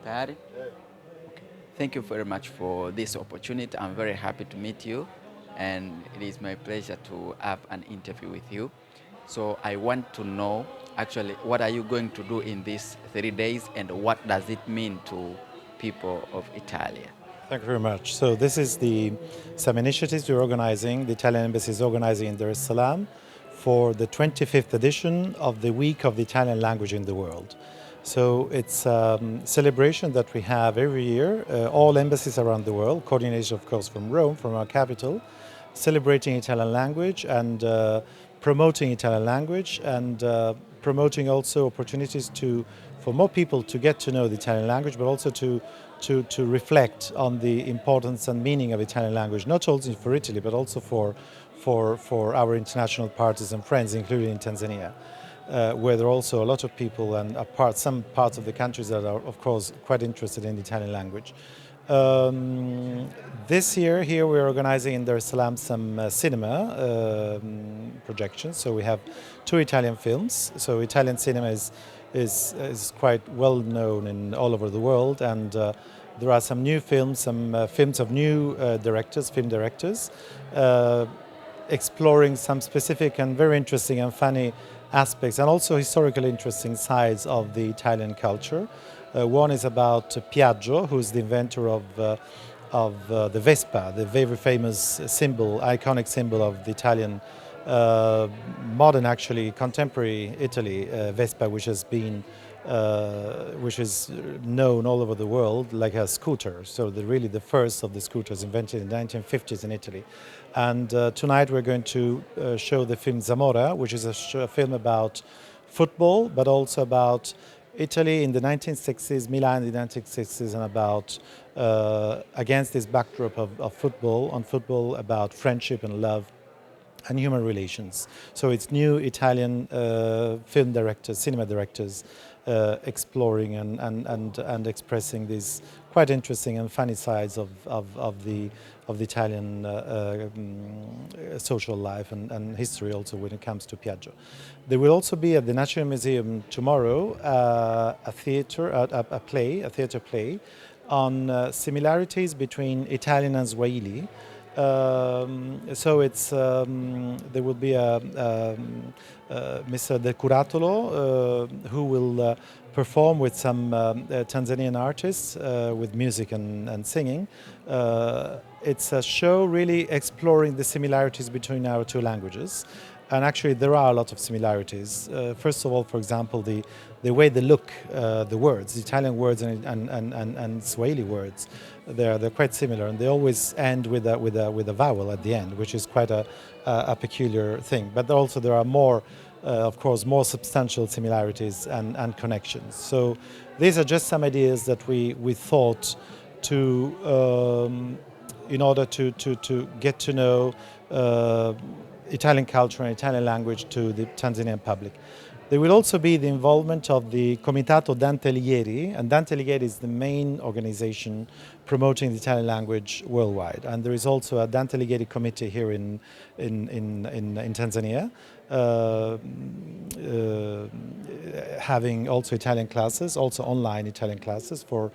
Tayari? Thank you very much for this opportunity. I'm very happy to meet you, and it is my pleasure to have an interview with you. So I want to know actually what are you going to do in these 3 days, and what does it mean to people of Italia? Thank you very much. So this is some initiatives we're organizing. The Italian Embassy is organizing in Dar es Salaam for the 25th edition of the Week of the Italian Language in the World. So it's a celebration that we have every year, all embassies around the world, coordinated of course from Rome, from our capital, celebrating Italian language and promoting Italian language and promoting also opportunities for more people to get to know the Italian language, but also to reflect on the importance and meaning of Italian language, not only for Italy, but also for our international partners and friends, including in Tanzania, where there are also a lot of people and some parts of the countries that are, of course, quite interested in the Italian language. This year, here we're organizing in Dar es Salaam some cinema projections. So we have two Italian films. So Italian cinema is quite well known in all over the world, and there are some new films, some films of new film directors, uh, exploring some specific and very interesting and funny aspects and also historically interesting sides of the Italian culture. One is about Piaggio, who's the inventor of the Vespa, the very famous symbol, iconic symbol of the Italian modern, actually contemporary Italy, Vespa, which is known all over the world like a scooter. So really the first of the scooters invented in the 1950s in Italy. And tonight we're going to show the film Zamora, which is a film about football, but also about Italy in the 1960s, Milan in the 1960s, and about against this backdrop of football, about friendship and love and human relations. So it's new Italian film directors, cinema directors, exploring and expressing these quite interesting and funny sides of the Italian social life and history also when it comes to Piaggio. There will also be at the National Museum tomorrow a theater play on similarities between Italian and Swahili. So there will be Mr. De Curatolo who will perform with some Tanzanian artists with music and singing. It's a show really exploring the similarities between our two languages. And actually, there are a lot of similarities. First of all, for example, the way they look, the words, the Italian words and Swahili words, they're quite similar, and they always end with a vowel at the end, which is quite a peculiar thing. But also there are more, of course, more substantial similarities and connections. So these are just some ideas that we thought in order to get to know Italian culture and Italian language to the Tanzanian public. There will also be the involvement of the Comitato Dante Alighieri, and Dante Alighieri is the main organization promoting the Italian language worldwide. And there is also a Dante Alighieri committee here in Tanzania, having also Italian classes, also online Italian classes for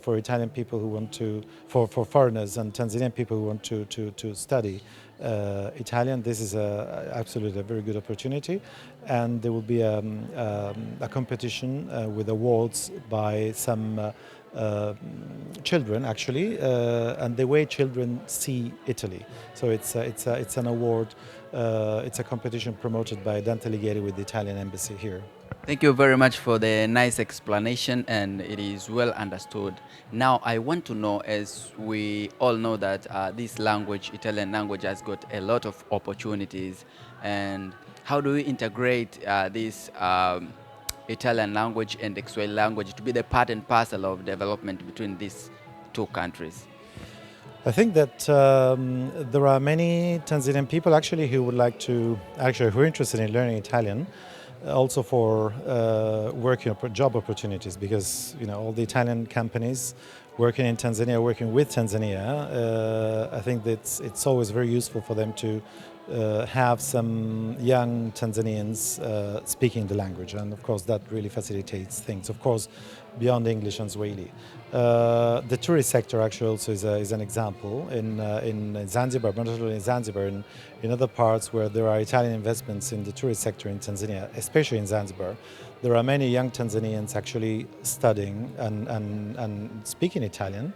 Italian people who want for foreigners and Tanzanian people who want to study Italian. This is absolutely a very good opportunity, and there will be a competition with awards by some children actually, and the way children see Italy. So it's an award. It's a competition promoted by Dante Alighieri with the Italian embassy here. Thank you very much for the nice explanation, and it is well understood. Now, I want to know, as we all know that this language, Italian language, has got a lot of opportunities, and how do we integrate this Italian language and the Swahili language to be the part and parcel of development between these two countries? I think that there are many Tanzanian people actually who who are interested in learning Italian, also for working job opportunities, because all the Italian companies working in Tanzania, working with Tanzania, I think that it's always very useful for them have some young Tanzanians speaking the language, and of course that really facilitates things. Of course, beyond English and Swahili, the tourist sector actually also is an example in Zanzibar, but not only in Zanzibar, in other parts where there are Italian investments in the tourist sector in Tanzania, especially in Zanzibar. There are many young Tanzanians actually studying and speaking Italian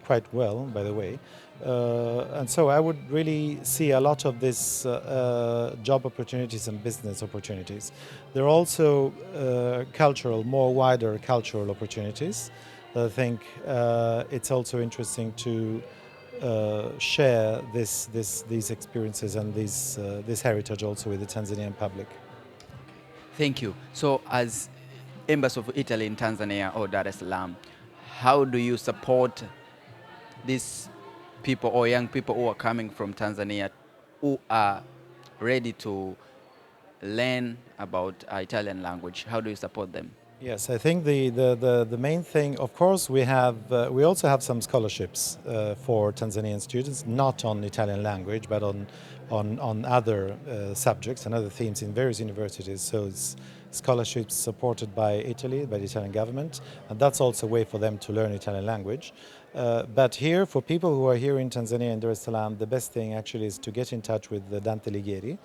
quite well, by the way. And so I would really see a lot of these job opportunities and business opportunities. There are also cultural, more wider cultural opportunities. I think it's also interesting to share these experiences and this heritage also with the Tanzanian public. Thank you. So, as Embassy of Italy in Tanzania or Dar es Salaam, how do you support these people or young people who are coming from Tanzania who are ready to learn about Italian language? How do you support them? Yes, I think the main thing, of course, we also have some scholarships for Tanzanian students, not on Italian language, but on other subjects and other themes in various universities. So it's scholarships supported by Italy, by the Italian government, and that's also a way for them to learn Italian language. But here, for people who are here in Tanzania and Dar es Salaam, the best thing actually is to get in touch with the Dante Alighieri,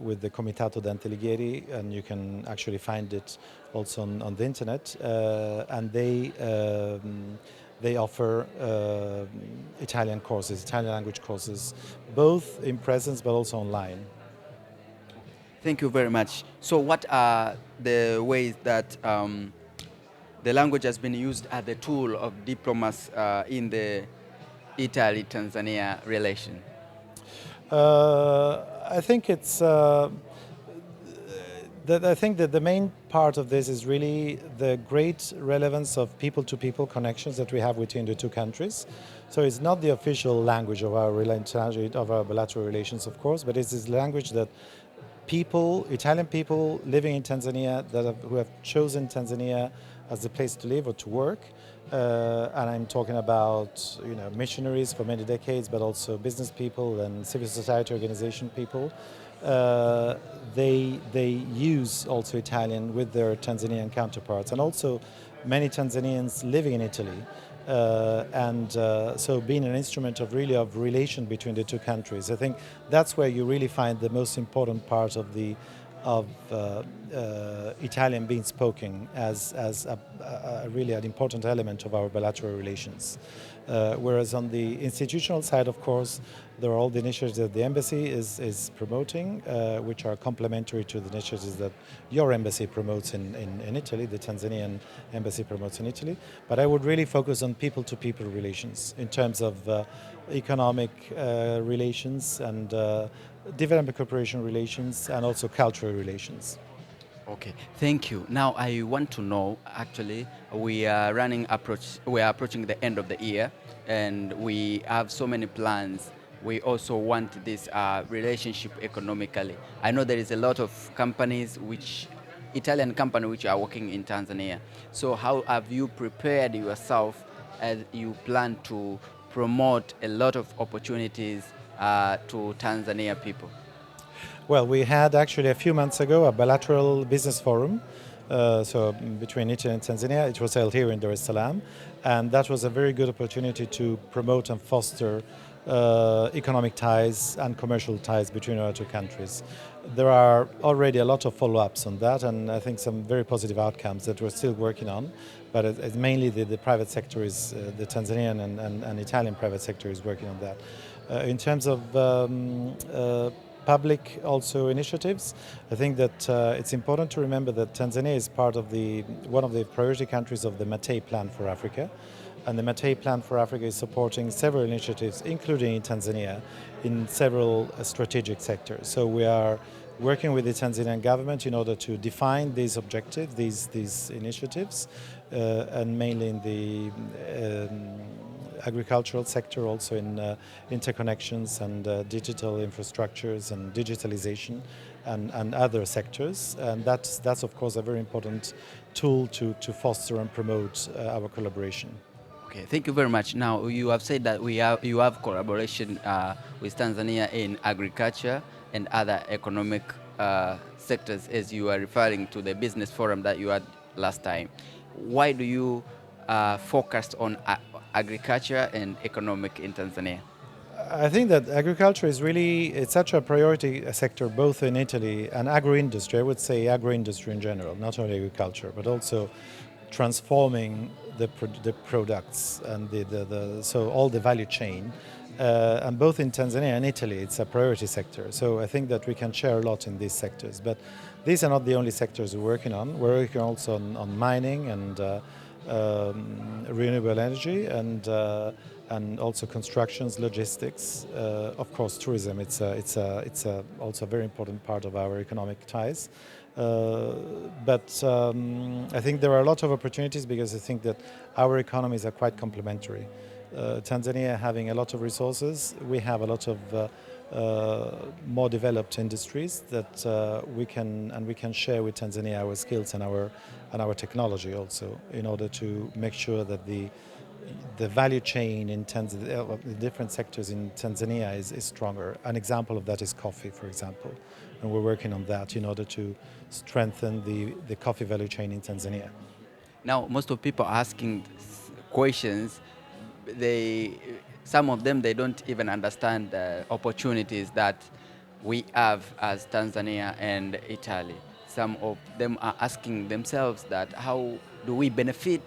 with the Comitato Dante Alighieri, and you can actually find it also on the internet. And they offer Italian courses, Italian language courses, both in presence but also online. Thank you very much. So, what are the ways that the language has been used as a tool of diplomacy in the Italy-Tanzania relation? I think it's. I think that the main part of this is really the great relevance of people-to-people connections that we have between the two countries. So it's not the official language of our bilateral relations, of course, but it's this language that people, Italian people living in Tanzania, who have chosen Tanzania as the place to live or to work. And I'm talking about missionaries for many decades, but also business people and civil society organization people. They use also Italian with their Tanzanian counterparts, and also many Tanzanians living in Italy. So being an instrument of relation between the two countries, I think that's where you really find the most important part of Italian being spoken as really an important element of our bilateral relations. Whereas on the institutional side, of course, there are all the initiatives that the embassy is promoting, which are complementary to the initiatives that your embassy promotes in Italy, the Tanzanian embassy promotes in Italy. But I would really focus on people-to-people relations in terms of economic relations and development cooperation relations and also cultural relations. Okay, thank you. Now I want to know. Actually, we are approaching the end of the year, and we have so many plans. We also want this relationship economically. I know there is a lot of companies Italian company which are working in Tanzania. So how have you prepared yourself as you plan to promote a lot of opportunities to Tanzania people? Well, we had actually a few months ago a bilateral business forum, between Italy and Tanzania. It was held here in Dar es Salaam, and that was a very good opportunity to promote and foster economic ties and commercial ties between our two countries. There are already a lot of follow-ups on that, and I think some very positive outcomes that we're still working on. But it's mainly the private sector the Tanzanian and Italian private sector is working on that. In terms of public also initiatives, I think that it's important to remember that Tanzania is part of one of the priority countries of the Matei Plan for Africa. And the Matei Plan for Africa is supporting several initiatives, including in Tanzania, in several strategic sectors. So we are working with the Tanzanian government in order to define these objectives, these initiatives, and mainly in the agricultural sector, also in interconnections and digital infrastructures and digitalization and other sectors. And that's of course a very important tool to foster and promote our collaboration. Okay, thank you very much. Now, you have said that you have collaboration with Tanzania in agriculture and other economic sectors, as you are referring to the business forum that you had last time. Why do you focus on agriculture and economic in Tanzania? I think that agriculture is really it's such a priority sector both in Italy and agro-industry. I would say agro-industry in general, not only agriculture, but also transforming the products and so all the value chain. And both in Tanzania and Italy, it's a priority sector. So I think that we can share a lot in these sectors. But these are not the only sectors we're working on. We're working also on mining and renewable energy and also constructions, logistics, of course, tourism. It's also a very important part of our economic ties. But I think there are a lot of opportunities because I think that our economies are quite complementary. Tanzania having a lot of resources, we have a lot of more developed industries that we can share with Tanzania our skills and our technology also in order to make sure that the value chain in Tanzania, the different sectors in Tanzania is stronger. An example of that is coffee, for example, and we're working on that in order to strengthen the coffee value chain in Tanzania. Now, most of people are asking questions. They, some of them, they don't even understand the opportunities that we have as Tanzania and Italy. Some of them are asking themselves that how do we benefit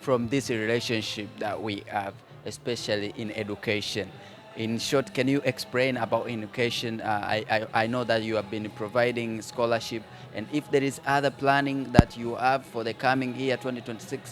from this relationship that we have, especially in education. In short, can you explain about education? I know that you have been providing scholarship, and if there is other planning that you have for the coming year 2026,